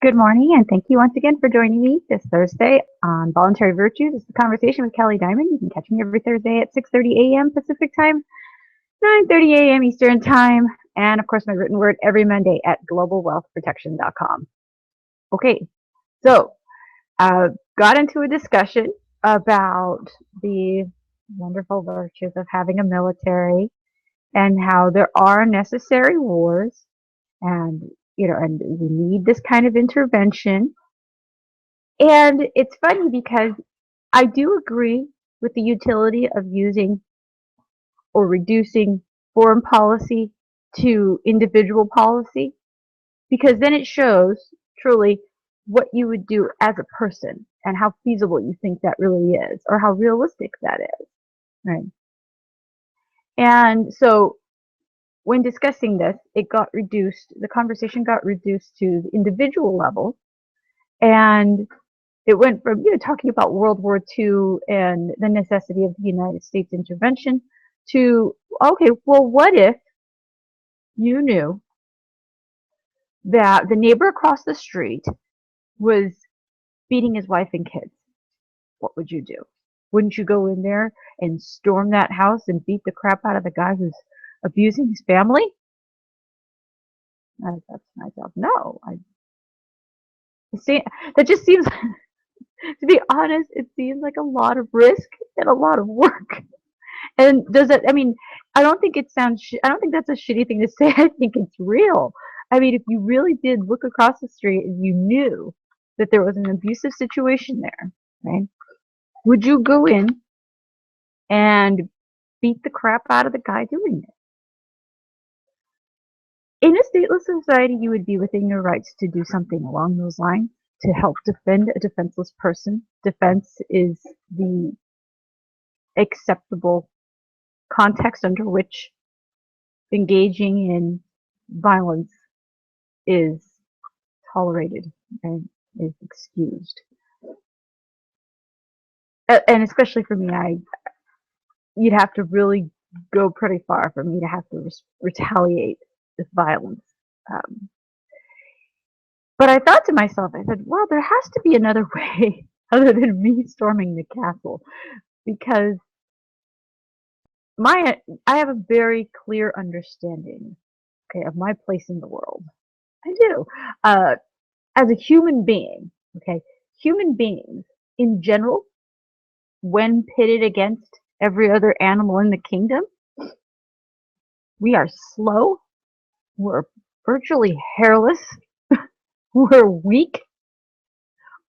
Good morning, and thank you once again for joining me this Thursday on Voluntary Virtues. This is a conversation with Kelly Diamond. You can catch me every Thursday at 6:30 a.m. Pacific Time, 9:30 a.m. Eastern Time, and of course my written word every Monday at globalwealthprotection.com. Okay, so got into a discussion about the wonderful virtues of having a military and how there are necessary wars, and and we need this kind of intervention. And it's funny because I do agree with the utility of using or reducing foreign policy to individual policy, because then it shows truly what you would do as a person and how feasible you think that really is, or how realistic that is, right? And so when discussing this, the conversation got reduced to the individual level, and it went from talking about World War II and the necessity of the United States intervention to, okay, well, what if you knew that the neighbor across the street was beating his wife and kids? What would you do? Wouldn't you go in there and storm that house and beat the crap out of the guy who's abusing his family? I thought to myself, no. See, that just seems, to be honest, it seems like a lot of risk and a lot of work. And I mean, I don't think I don't think that's a shitty thing to say. I think it's real. I mean, if you really did look across the street and you knew that there was an abusive situation there, right? Would you go in and beat the crap out of the guy doing it? In a stateless society, you would be within your rights to do something along those lines to help defend a defenseless person. Defense is the acceptable context under which engaging in violence is tolerated and is excused. And especially for me, you'd have to really go pretty far for me to have to retaliate with violence. But I thought to myself, I said, well, there has to be another way other than me storming the castle, because I have a very clear understanding, okay, of my place in the world. I do. As a human being, okay, human beings in general, when pitted against every other animal in the kingdom, we are slow, we're virtually hairless, we're weak.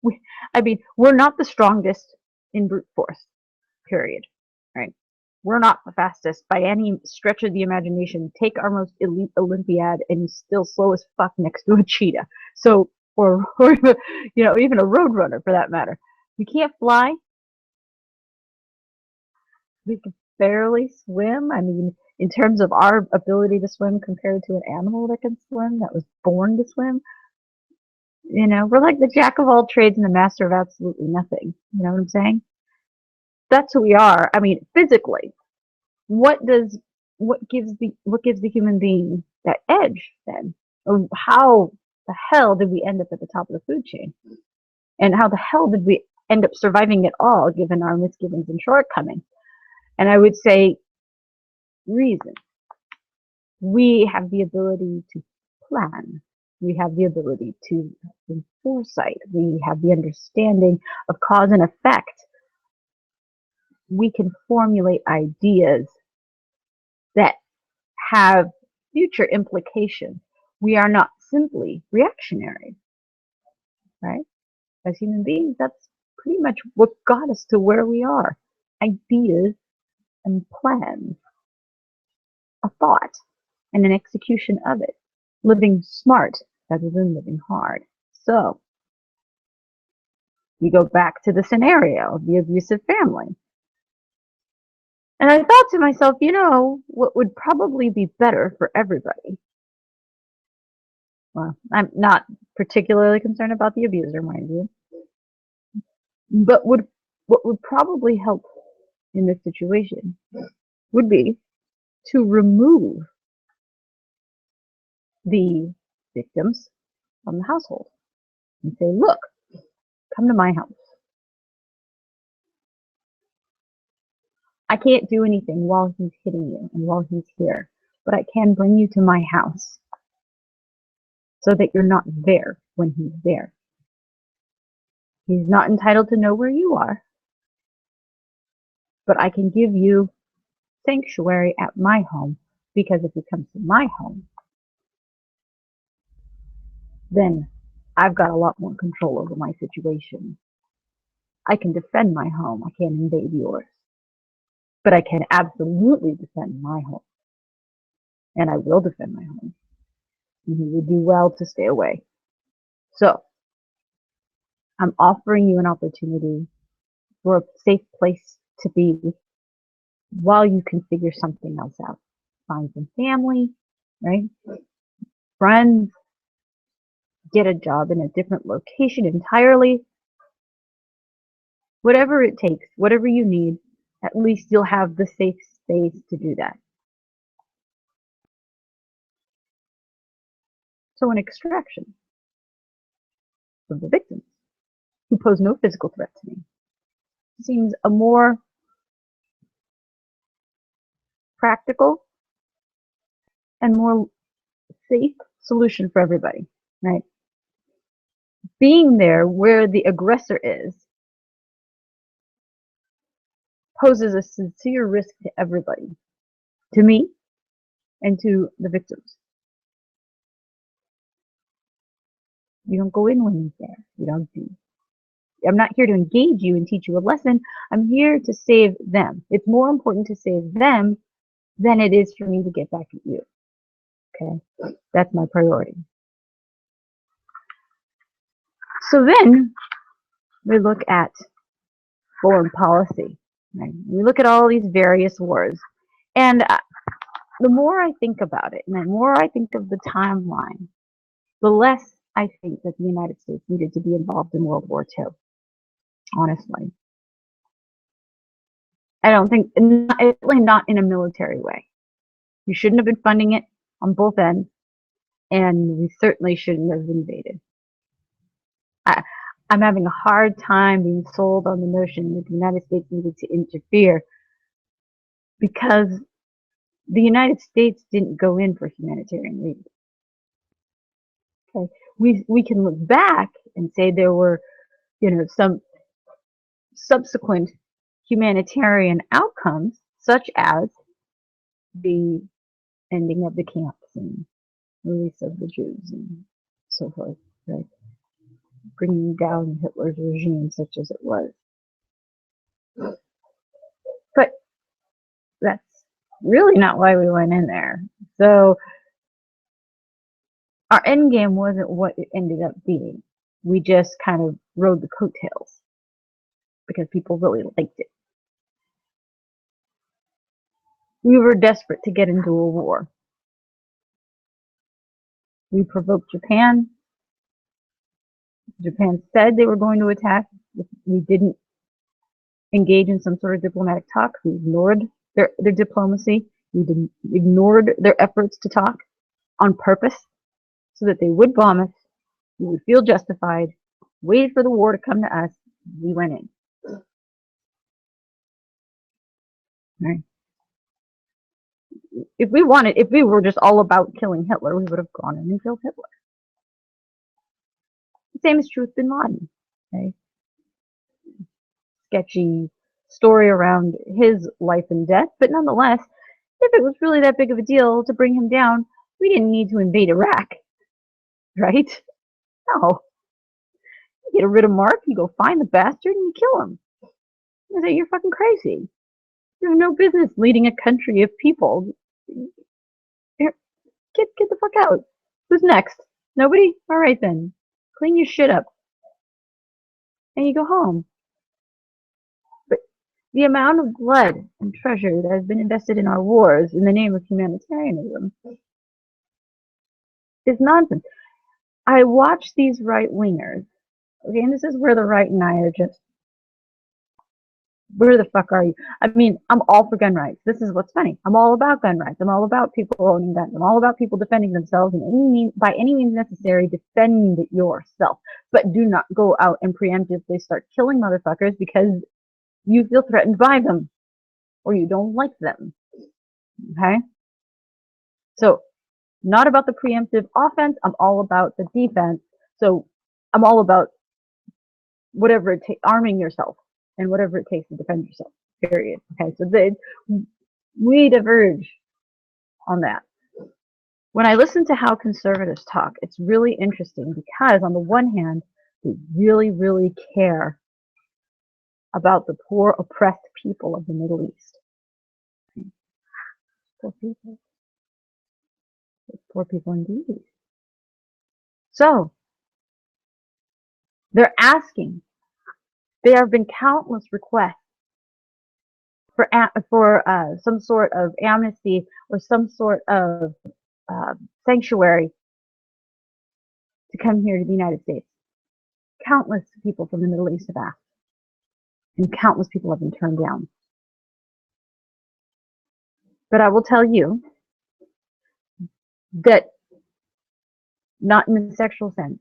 We're not the strongest in brute force, period, right? We're not the fastest by any stretch of the imagination. Take our most elite Olympiad and he's still slow as fuck next to a cheetah. So, or even a road runner for that matter. We can't fly. We can barely swim. I mean, in terms of our ability to swim compared to an animal that can swim, that was born to swim, we're like the jack of all trades and the master of absolutely nothing. You know what I'm saying? That's who we are. I mean, physically, what gives the human being that edge then? Or how the hell did we end up at the top of the food chain? And how the hell did we end up surviving at all, given our misgivings and shortcomings? And I would say reason. We have the ability to plan. We have the ability to have foresight. We have the understanding of cause and effect. We can formulate ideas that have future implications. We are not simply reactionary, right? As human beings, that's pretty much what got us to where we are. Ideas and plans, a thought, and an execution of it. Living smart rather than living hard. So, you go back to the scenario of the abusive family. And I thought to myself, what would probably be better for everybody? Well, I'm not particularly concerned about the abuser, mind you. But what would probably help in this situation would be to remove the victims from the household. and say, look, come to my house. I can't do anything while he's hitting you and while he's here, but I can bring you to my house so that you're not there when he's there. He's not entitled to know where you are, but I can give you sanctuary at my home, because if he comes to my home, then I've got a lot more control over my situation. I can defend my home. I can't invade yours. But I can absolutely defend my home. And I will defend my home. And he would do well to stay away. So, I'm offering you an opportunity for a safe place to be while you can figure something else out. Find some family, right? Friends. Get a job in a different location entirely. Whatever it takes, whatever you need, at least you'll have the safe space to do that. So an extraction of the victims who pose no physical threat to me seems a more practical and more safe solution for everybody, right? Being there where the aggressor is poses a sincere risk to everybody, to me and to the victims. You don't go in when he's there. You don't do. I'm not here to engage you and teach you a lesson. I'm here to save them. It's more important to save them than it is for me to get back at you. Okay? That's my priority. So then we look at foreign policy. Right? We look at all these various wars. And the more I think about it, and the more I think of the timeline, the less I think that the United States needed to be involved in World War II. Honestly. I don't think, certainly not in a military way. You shouldn't have been funding it on both ends, and we certainly shouldn't have invaded. I'm having a hard time being sold on the notion that the United States needed to interfere, because the United States didn't go in for humanitarian reasons. Okay, we can look back and say there were, some subsequent humanitarian outcomes, such as the ending of the camps and release of the Jews and so forth, right? Bringing down Hitler's regime, such as it was. But that's really not why we went in there. So our end game wasn't what it ended up being. We just kind of rode the coattails because people really liked it. We were desperate to get into a war. We provoked Japan. Japan said they were going to attack. We didn't engage in some sort of diplomatic talk. We ignored their diplomacy. We ignored their efforts to talk on purpose so that they would bomb us. We would feel justified, waited for the war to come to us. We went in. Right? If we were just all about killing Hitler, we would have gone in and killed Hitler. The same is true with Bin Laden. Okay? Sketchy story around his life and death, but nonetheless, if it was really that big of a deal to bring him down, we didn't need to invade Iraq, right? No. You get rid of Mark, you go find the bastard and you kill him. You say, you're fucking crazy. You have no business leading a country of people. Get the fuck out. Who's next? Nobody? All right then. Clean your shit up. And you go home. But the amount of blood and treasure that has been invested in our wars in the name of humanitarianism is nonsense. I watch these right-wingers, okay, and this is where the right and I are just Where the fuck are you? I mean, I'm all for gun rights. This is what's funny. I'm all about gun rights. I'm all about people owning guns. I'm all about people defending themselves and by any means necessary, defend yourself. But do not go out and preemptively start killing motherfuckers because you feel threatened by them or you don't like them. Okay? So, not about the preemptive offense. I'm all about the defense. So, I'm all about whatever it takes, arming yourself and whatever it takes to defend yourself. Period. Okay, so we diverge on that. When I listen to how conservatives talk, it's really interesting because on the one hand, they really, really care about the poor, oppressed people of the Middle East. Poor people. Poor people indeed. So, they're asking. There have been countless requests for some sort of amnesty or some sort of sanctuary to come here to the United States. Countless people from the Middle East have asked, and countless people have been turned down. But I will tell you that not in the sexual sense,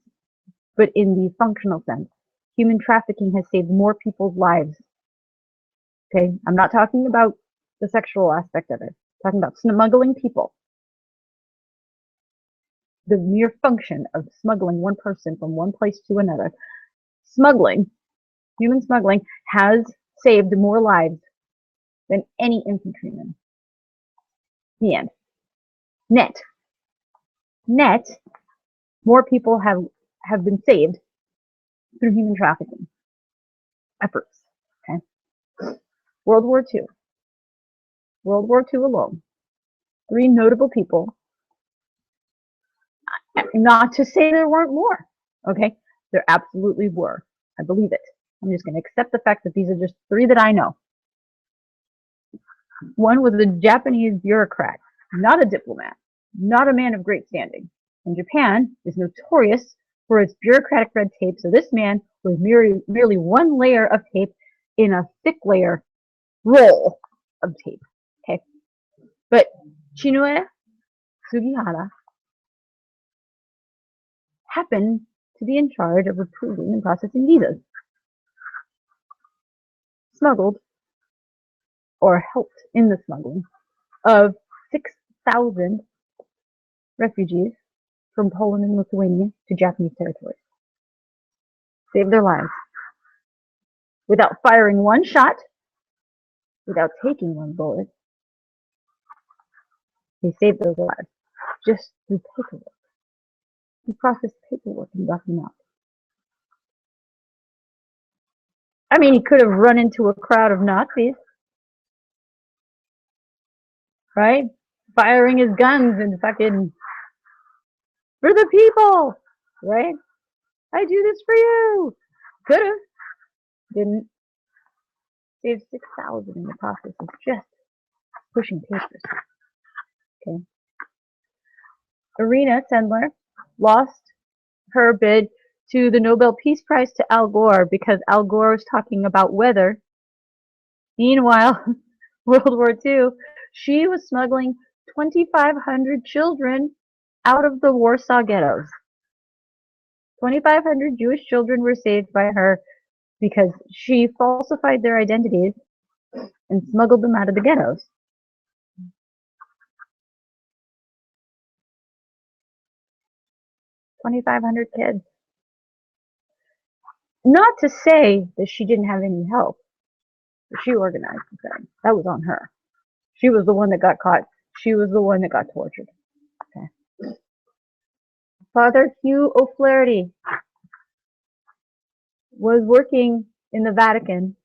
but in the functional sense, human trafficking has saved more people's lives. Okay, I'm not talking about the sexual aspect of it. I'm talking about smuggling people. The mere function of smuggling one person from one place to another, human smuggling, has saved more lives than any infantryman. The end. Net, more people have been saved through human trafficking efforts. Okay. World War II alone, 3 notable people. Not to say there weren't more. Okay, there absolutely were. I believe it. I'm just going to accept the fact that these are just 3 that I know. One was a Japanese bureaucrat, not a diplomat, not a man of great standing. And Japan is notorious for its bureaucratic red tape, so this man was merely one layer of tape in a thick layer roll of tape. Okay, but Chinue Sugihara happened to be in charge of approving and processing visas. Smuggled, or helped in the smuggling, of 6,000 refugees from Poland and Lithuania to Japanese territories. Saved their lives. Without firing one shot, without taking one bullet, he saved those lives. Just through paperwork. He processed paperwork and got them out. I mean, he could have run into a crowd of Nazis, right? Firing his guns and fucking, for the people, right? I do this for you. Could have. Didn't. Saved 6,000 in the process of just pushing papers. Okay. Irina Sendler lost her bid to the Nobel Peace Prize to Al Gore because Al Gore was talking about weather. Meanwhile, World War II, she was smuggling 2,500 children out of the Warsaw ghettos. 2,500 Jewish children were saved by her because she falsified their identities and smuggled them out of the ghettos. $2,500 kids. Not to say that she didn't have any help, but she organized the thing. That was on her. She was the one that got caught. She was the one that got tortured. Okay. Father Hugh O'Flaherty was working in the Vatican,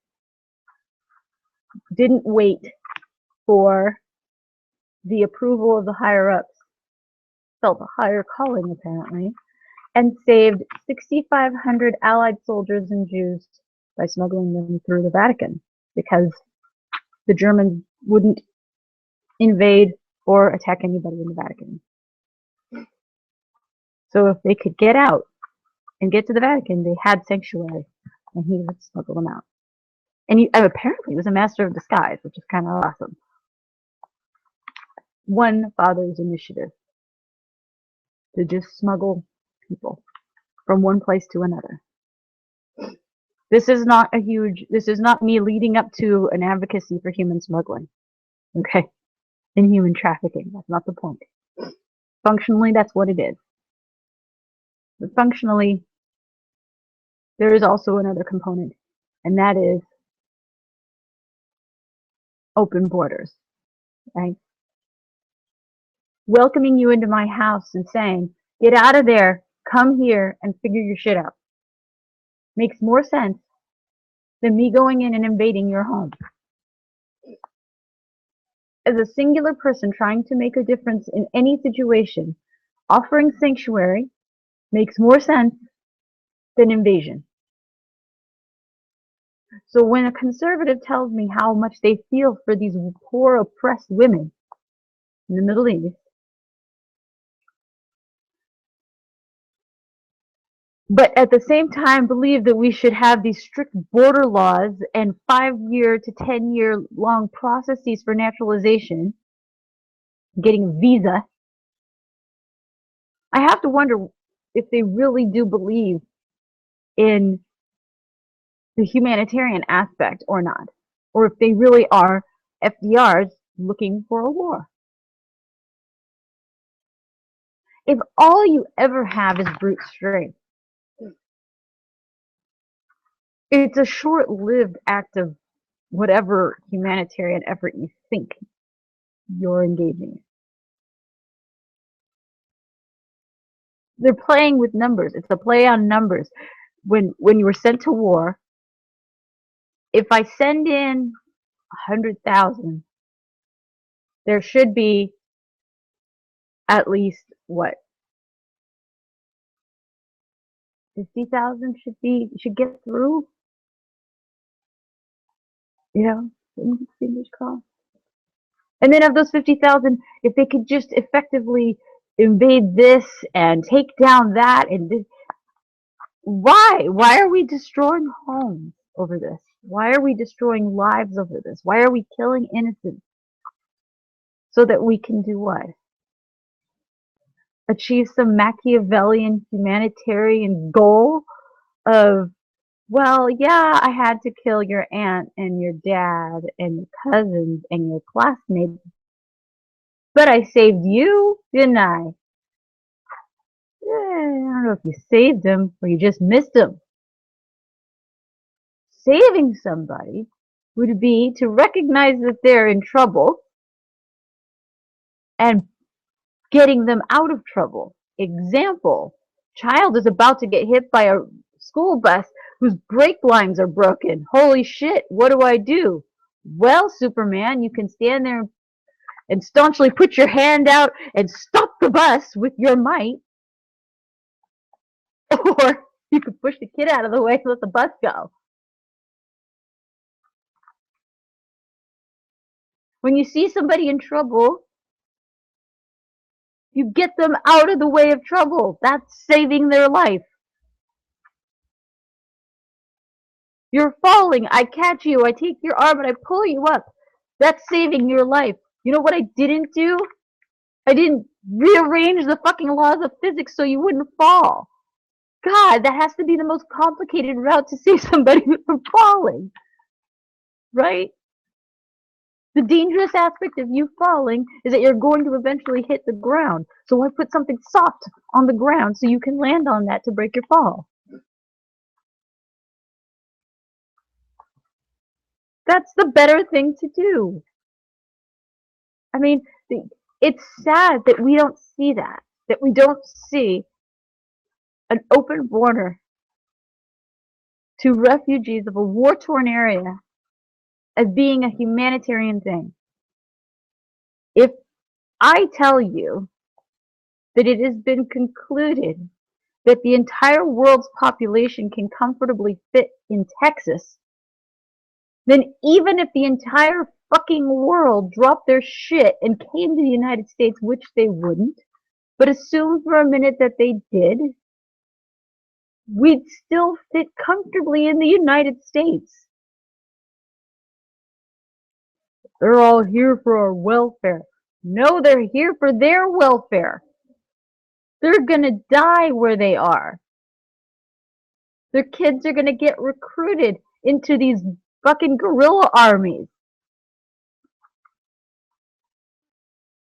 didn't wait for the approval of the higher-ups, felt a higher calling apparently, and saved 6,500 Allied soldiers and Jews by smuggling them through the Vatican because the Germans wouldn't invade or attack anybody in the Vatican. So if they could get out and get to the Vatican, they had sanctuary, and he would smuggle them out. And apparently he was a master of disguise, which is kind of awesome. One father's initiative to just smuggle people from one place to another. This is not me leading up to an advocacy for human smuggling, okay, and human trafficking. That's not the point. Functionally, that's what it is. But functionally, there is also another component, and that is open borders, right? Welcoming you into my house and saying, get out of there, come here, and figure your shit out makes more sense than me going in and invading your home. As a singular person trying to make a difference in any situation, offering sanctuary makes more sense than invasion. So when a conservative tells me how much they feel for these poor oppressed women in the Middle East, but at the same time believe that we should have these strict border laws and 5-year to 10-year long processes for naturalization, getting a visa, I have to wonder if they really do believe in the humanitarian aspect or not, or if they really are FDRs looking for a war. If all you ever have is brute strength, it's a short-lived act of whatever humanitarian effort you think you're engaging in. They're playing with numbers. It's a play on numbers. When you were sent to war, if I send in 100,000, there should be at least what? 50,000 should get through. You know, fingers crossed. And then of those 50,000, if they could just effectively invade this and take down that and this, why? Why are we destroying homes over this? Why are we destroying lives over this? Why are we killing innocents? So that we can do what? Achieve some Machiavellian humanitarian goal of, well, yeah, I had to kill your aunt and your dad and your cousins and your classmates, but I saved you, didn't I? I don't know if you saved them or you just missed them. Saving somebody would be to recognize that they're in trouble and getting them out of trouble. Example, child is about to get hit by a school bus whose brake lines are broken. Holy shit, what do? Well, Superman, you can stand there and staunchly put your hand out and stop the bus with your might. Or you could push the kid out of the way and let the bus go. When you see somebody in trouble, you get them out of the way of trouble. That's saving their life. You're falling. I catch you. I take your arm and I pull you up. That's saving your life. You know what I didn't do? I didn't rearrange the fucking laws of physics so you wouldn't fall. God, that has to be the most complicated route to save somebody from falling. Right? The dangerous aspect of you falling is that you're going to eventually hit the ground. So why put something soft on the ground so you can land on that to break your fall? That's the better thing to do. I mean, it's sad that we don't see that we don't see an open border to refugees of a war-torn area as being a humanitarian thing. If I tell you that it has been concluded that the entire world's population can comfortably fit in Texas, then even if the entire fucking world dropped their shit and came to the United States, which they wouldn't, but assume for a minute that they did, we'd still fit comfortably in the United States. They're all here for our welfare. No, they're here for their welfare. They're gonna die where they are. Their kids are gonna get recruited into these fucking guerrilla armies.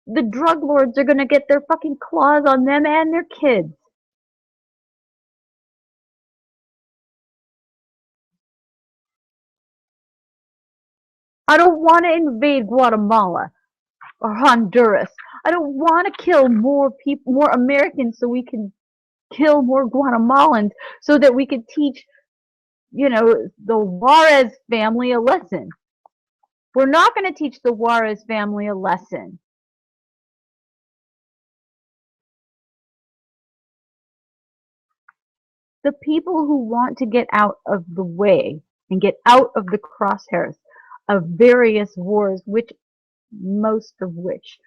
The drug lords are gonna get their fucking claws on them and their kids. I don't want to invade Guatemala or Honduras. I don't want to kill more people, more Americans, so we can kill more Guatemalans, so that we could teach, the Juarez family a lesson. We're not going to teach the Juarez family a lesson. The people who want to get out of the way and get out of the crosshairs of various wars, most of which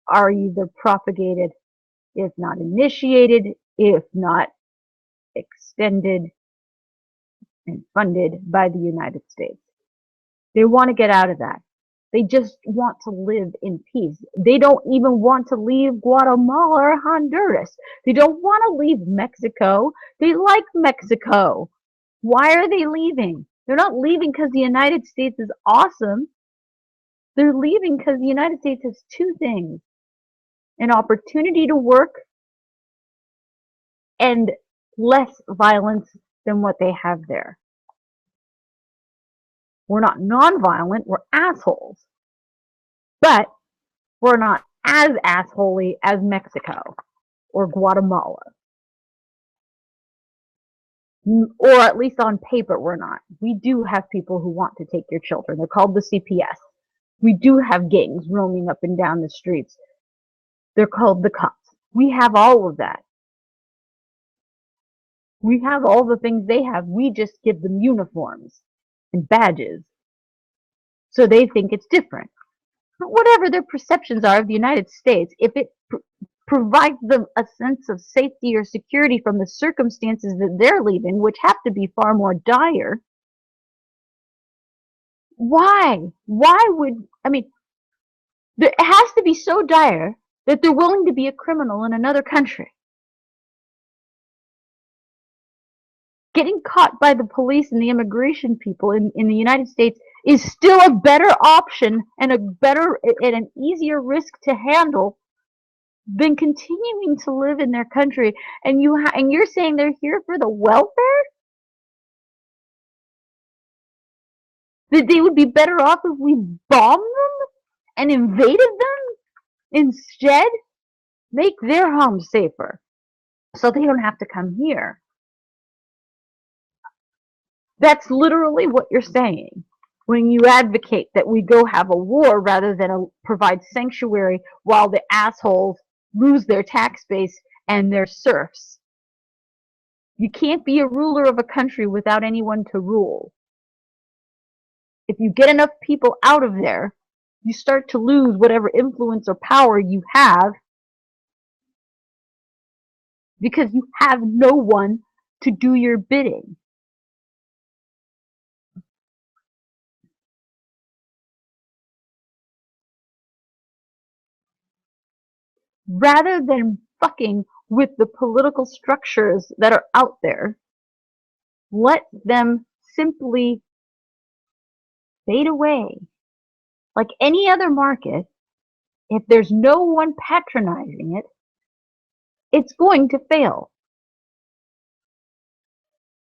are either propagated, if not initiated, if not extended and funded by the United States. They want to get out of that. They just want to live in peace. They don't even want to leave Guatemala or Honduras. They don't want to leave Mexico. They like Mexico. Why are they leaving? They're not leaving because the United States is awesome. They're leaving because the United States has two things: an opportunity to work and less violence than what they have there. We're not nonviolent, we're assholes. But we're not as assholey as Mexico or Guatemala. Or at least on paper, we're not. We do have people who want to take your children. They're called the CPS. We do have gangs roaming up and down the streets. They're called the cops. We have all of that. We have all the things they have. We just give them uniforms and badges. So they think it's different. But whatever their perceptions are of the United States, if it provides them a sense of safety or security from the circumstances that they're leaving, which have to be far more dire, why? It has to be so dire that they're willing to be a criminal in another country. Getting caught by the police and the immigration people in the United States is still a better option and an easier risk to handle than continuing to live in their country. And you're saying they're here for the welfare? That they would be better off if we bombed them and invaded them instead? Make their homes safer so they don't have to come here. That's literally what you're saying when you advocate that we go have a war rather than provide sanctuary while the assholes lose their tax base and their serfs. You can't be a ruler of a country without anyone to rule. If you get enough people out of there, you start to lose whatever influence or power you have, because you have no one to do your bidding. Rather than fucking with the political structures that are out there, let them simply fade away. Like any other market, if there's no one patronizing it, it's going to fail.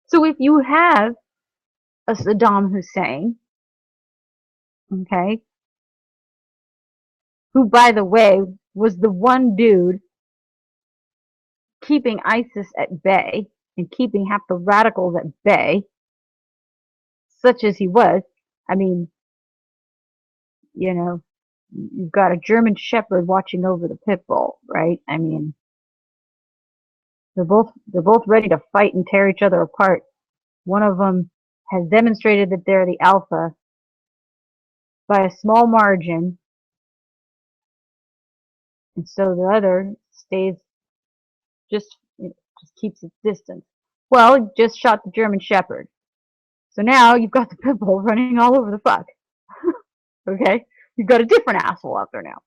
So if you have a Saddam Hussein, okay, who, by the way, was the one dude keeping ISIS at bay and keeping half the radicals at bay, such as he was. I mean, you've got a German Shepherd watching over the pit bull, right? I mean, they're both ready to fight and tear each other apart. One of them has demonstrated that they're the alpha by a small margin, and so the other stays just keeps its distance. Well, he just shot the German Shepherd, so now you've got the pit bull running all over the fuck. Okay, You've got a different asshole out there now.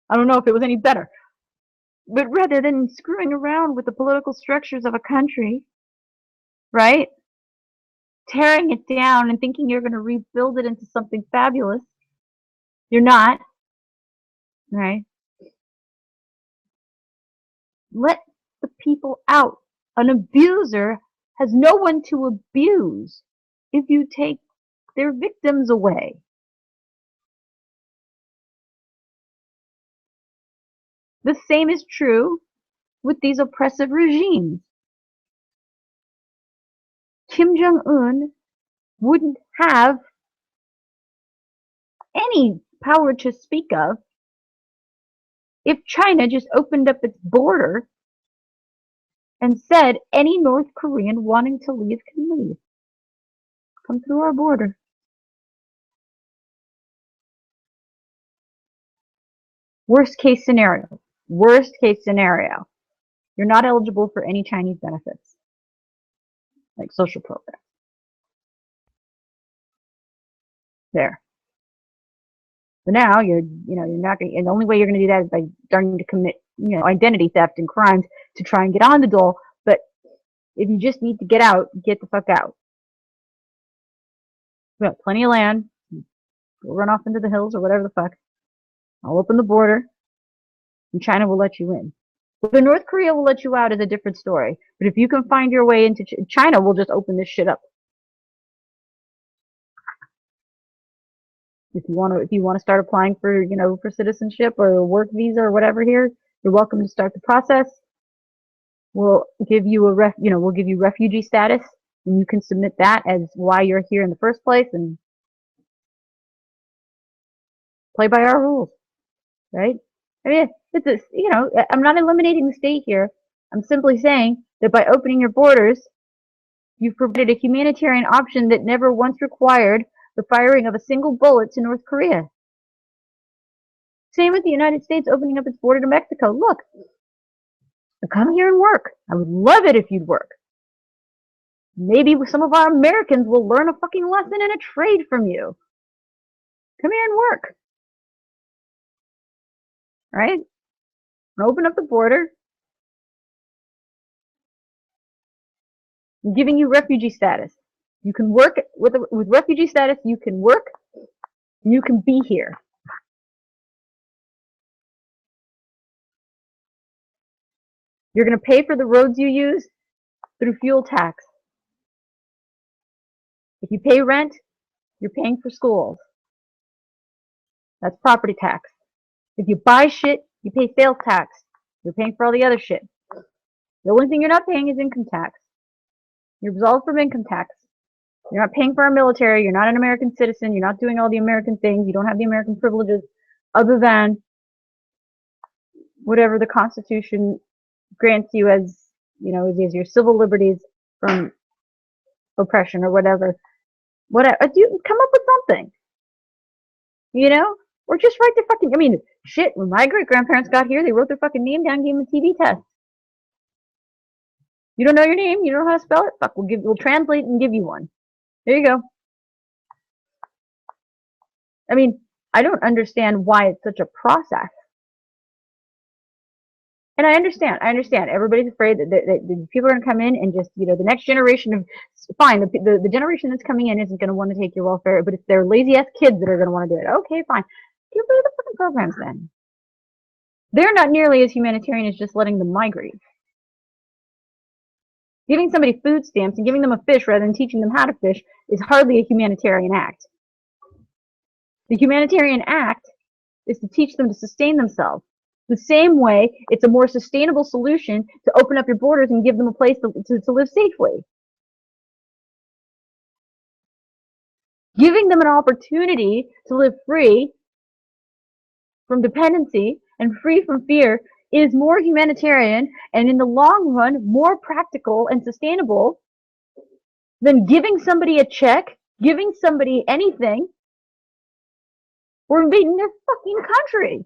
I don't know if it was any better. But rather than screwing around with the political structures of a country, right? Tearing it down and thinking you're going to rebuild it into something fabulous, you're not, right? Let the people out. An abuser has no one to abuse if you take their victims away. The same is true with these oppressive regimes. Kim Jong-un wouldn't have any power to speak of if China just opened up its border and said any North Korean wanting to leave can leave. Come through our border. Worst case scenario. Worst case scenario. You're not eligible for any Chinese benefits, like social programs. There. But now you're not going to, and the only way you're going to do that is by starting to commit, identity theft and crimes to try and get on the dole. But if you just need to get out, get the fuck out. We got plenty of land. Go run off into the hills or whatever the fuck. I'll open the border, and China will let you in. Whether North Korea will let you out is a different story. But if you can find your way into China, will just open this shit up. If you want to start applying for, for citizenship or a work visa or whatever here, you're welcome to start the process. We'll give you we'll give you refugee status, and you can submit that as why you're here in the first place and play by our rules, right? I mean, it's I'm not eliminating the state here. I'm simply saying that by opening your borders, you've provided a humanitarian option that never once required the firing of a single bullet to North Korea. Same with the United States opening up its border to Mexico. Look, come here and work. I would love it if you'd work. Maybe some of our Americans will learn a fucking lesson and a trade from you. Come here and work. Right? Open up the border. I'm giving you refugee status. You can work with refugee status. You can work. And you can be here. You're going to pay for the roads you use through fuel tax. If you pay rent, you're paying for schools. That's property tax. If you buy shit, you pay sales tax. You're paying for all the other shit. The only thing you're not paying is income tax. You're absolved from income tax. You're not paying for our military. You're not an American citizen. You're not doing all the American things. You don't have the American privileges other than whatever the Constitution grants you as, as your civil liberties from oppression or whatever. Whatever. Come up with something. Or just write their fucking, shit, when my great-grandparents got here, they wrote their fucking name down, gave them a TB test. You don't know your name? You don't know how to spell it? Fuck, we'll translate and give you one. There you go. I don't understand why it's such a process. And I understand. Everybody's afraid that people are going to come in and just, the next generation of, fine, the generation that's coming in isn't going to want to take your welfare, but it's their lazy-ass kids that are going to want to do it. Okay, fine. Get rid of the fucking programs then. They're not nearly as humanitarian as just letting them migrate. Giving somebody food stamps and giving them a fish rather than teaching them how to fish is hardly a humanitarian act. The humanitarian act is to teach them to sustain themselves. The same way, it's a more sustainable solution to open up your borders and give them a place to live safely. Giving them an opportunity to live free from dependency and free from fear is more humanitarian and in the long run more practical and sustainable than giving somebody a check, giving somebody anything, or invading their fucking country.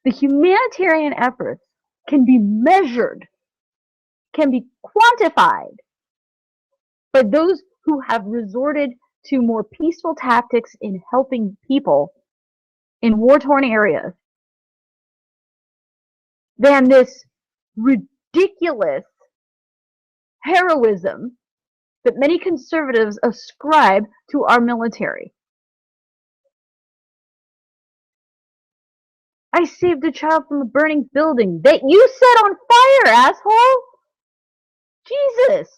The humanitarian efforts can be measured, can be quantified by those who have resorted to more peaceful tactics in helping people in war-torn areas than this ridiculous heroism that many conservatives ascribe to our military. I saved a child from a burning building that you set on fire, asshole! Jesus!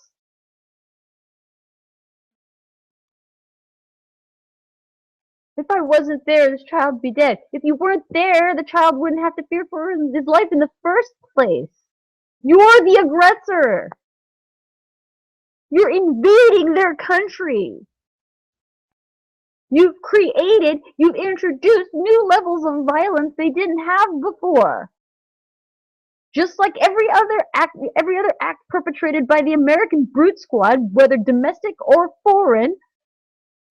If I wasn't there, this child would be dead. If you weren't there, the child wouldn't have to fear for his life in the first place. You're the aggressor. You're invading their country. You've introduced new levels of violence they didn't have before. Just like every other act perpetrated by the American brute squad, whether domestic or foreign,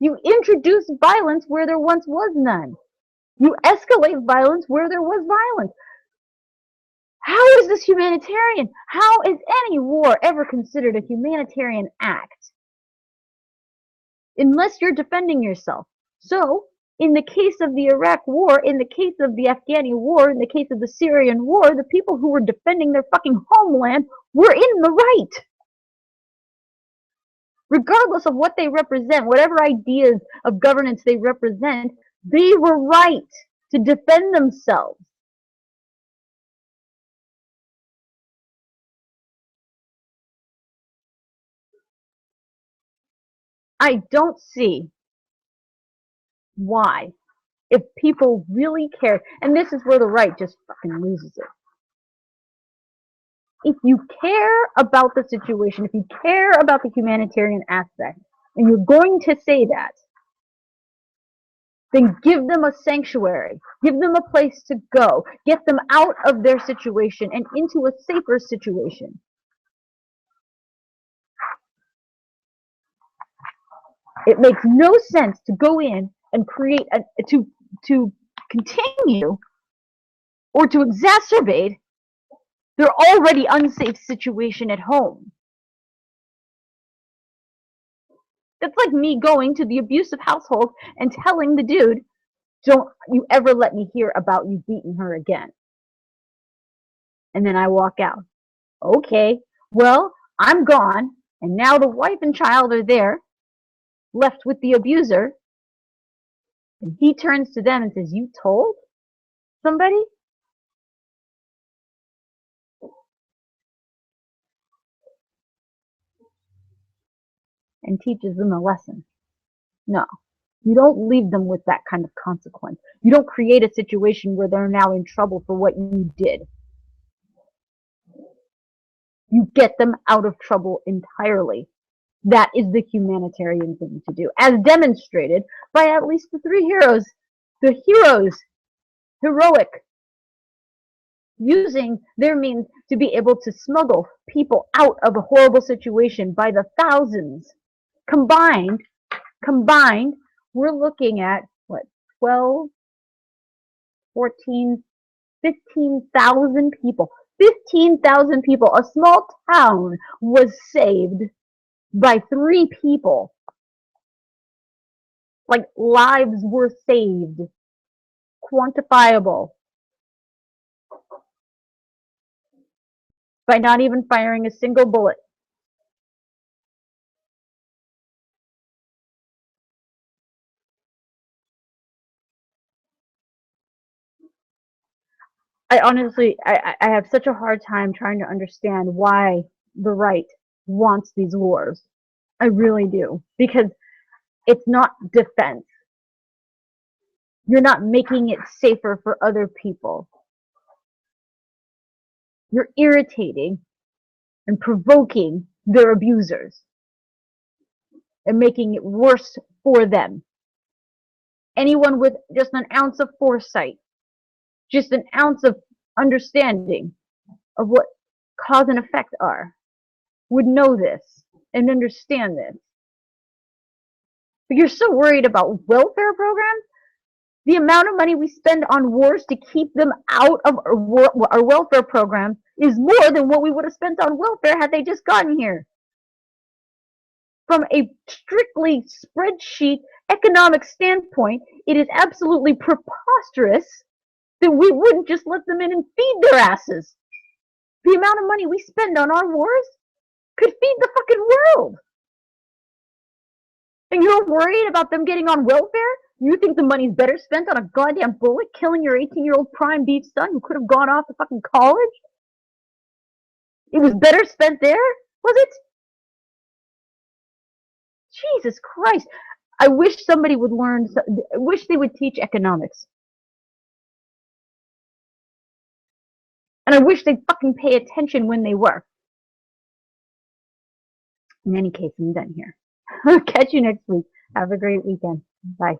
you introduce violence where there once was none. You escalate violence where there was violence. How is this humanitarian? How is any war ever considered a humanitarian act? Unless you're defending yourself. So, in the case of the Iraq War, in the case of the Afghani War, in the case of the Syrian War, the people who were defending their fucking homeland were in the right. Regardless of what they represent, whatever ideas of governance they represent, they were right to defend themselves. I don't see why, if people really care, and this is where the right just fucking loses it. If you care about the situation, if you care about the humanitarian aspect, and you're going to say that, then give them a sanctuary, give them a place to go, get them out of their situation and into a safer situation. It makes no sense to go in and create to continue or to exacerbate their already unsafe situation at home. That's like me going to the abusive household and telling the dude, don't you ever let me hear about you beating her again. And then I walk out. Okay, well, I'm gone, and now the wife and child are there, left with the abuser, and he turns to them and says, you told somebody? And teaches them a lesson. No, you don't leave them with that kind of consequence. You don't create a situation where they're now in trouble for what you did. You get them out of trouble entirely. That is the humanitarian thing to do, as demonstrated by at least the three heroes. The heroes, heroic, using their means to be able to smuggle people out of a horrible situation by the thousands. Combined, we're looking at, what, 12, 14, 15,000 people. 15,000 people. A small town was saved by 3 people. Like, lives were saved. Quantifiable. By not even firing a single bullet. I have such a hard time trying to understand why the right wants these wars. I really do. Because it's not defense. You're not making it safer for other people. You're irritating and provoking their abusers and making it worse for them. Anyone with just an ounce of foresight, just an ounce of understanding of what cause and effect are, would know this and understand this. But you're so worried about welfare programs? The amount of money we spend on wars to keep them out of our welfare programs is more than what we would have spent on welfare had they just gotten here. from a strictly spreadsheet economic standpoint, it is absolutely preposterous that we wouldn't just let them in and feed their asses. The amount of money we spend on our wars could feed the fucking world. And you're worried about them getting on welfare? You think the money's better spent on a goddamn bullet killing your 18-year-old prime beef son who could have gone off to fucking college? It was better spent there? Was it? Jesus Christ. I wish somebody would learn, I wish they would teach economics. And I wish they'd fucking pay attention when they were. In any case, I'm done here. Catch you next week. Have a great weekend. Bye.